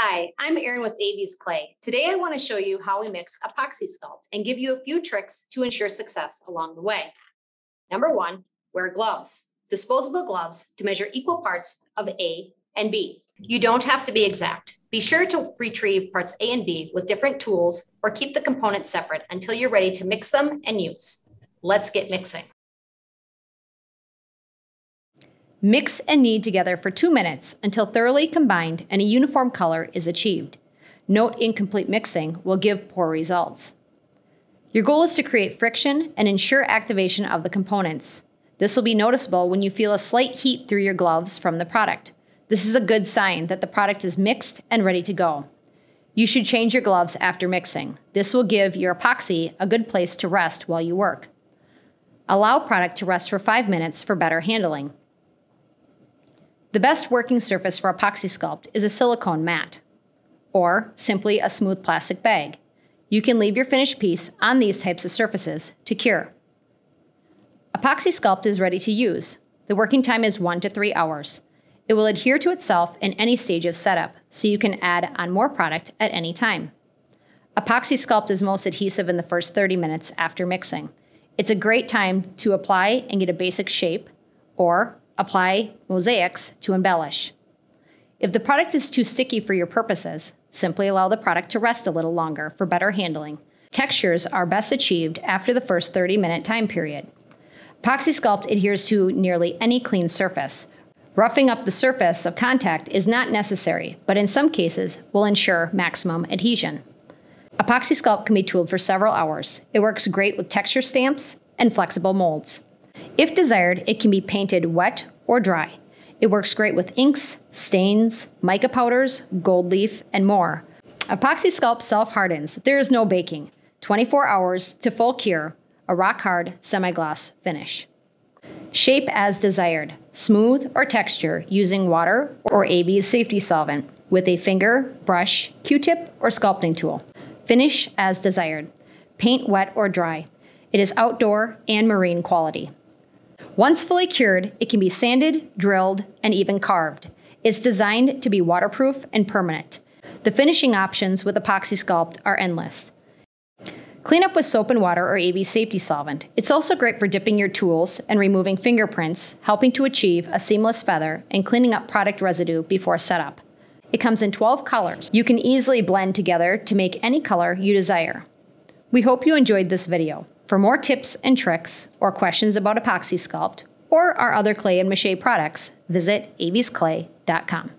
Hi, I'm Erin with Aves Clay. Today I want to show you how we mix Apoxie Sculpt and give you a few tricks to ensure success along the way. Number 1, wear gloves. Disposable gloves to measure equal parts of A and B. You don't have to be exact. Be sure to retrieve parts A and B with different tools or keep the components separate until you're ready to mix them and use. Let's get mixing. Mix and knead together for 2 minutes until thoroughly combined and a uniform color is achieved. Note incomplete mixing will give poor results. Your goal is to create friction and ensure activation of the components. This will be noticeable when you feel a slight heat through your gloves from the product. This is a good sign that the product is mixed and ready to go. You should change your gloves after mixing. This will give your epoxy a good place to rest while you work. Allow product to rest for 5 minutes for better handling. The best working surface for Apoxie Sculpt is a silicone mat, or simply a smooth plastic bag. You can leave your finished piece on these types of surfaces to cure. Apoxie Sculpt is ready to use. The working time is 1 to 3 hours. It will adhere to itself in any stage of setup, so you can add on more product at any time. Apoxie Sculpt is most adhesive in the first 30 minutes after mixing. It's a great time to apply and get a basic shape, or apply mosaics to embellish. If the product is too sticky for your purposes, simply allow the product to rest a little longer for better handling. Textures are best achieved after the first 30-minute time period. Apoxie Sculpt adheres to nearly any clean surface. Roughing up the surface of contact is not necessary, but in some cases will ensure maximum adhesion. Apoxie Sculpt can be tooled for several hours. It works great with texture stamps and flexible molds. If desired, it can be painted wet or dry. It works great with inks, stains, mica powders, gold leaf, and more. Apoxie Sculpt self-hardens. There is no baking. 24 hours to full cure, a rock-hard semi-gloss finish. Shape as desired, smooth or texture using water or Aves Safety Solvent with a finger, brush, Q-tip, or sculpting tool. Finish as desired. Paint wet or dry. It is outdoor and marine quality. Once fully cured, it can be sanded, drilled, and even carved. It's designed to be waterproof and permanent. The finishing options with Apoxie Sculpt are endless. Clean up with soap and water or Aves Safety Solvent. It's also great for dipping your tools and removing fingerprints, helping to achieve a seamless feather and cleaning up product residue before setup. It comes in 12 colors. You can easily blend together to make any color you desire. We hope you enjoyed this video. For more tips and tricks or questions about Apoxie Sculpt or our other clay and mache products, visit avesclay.com.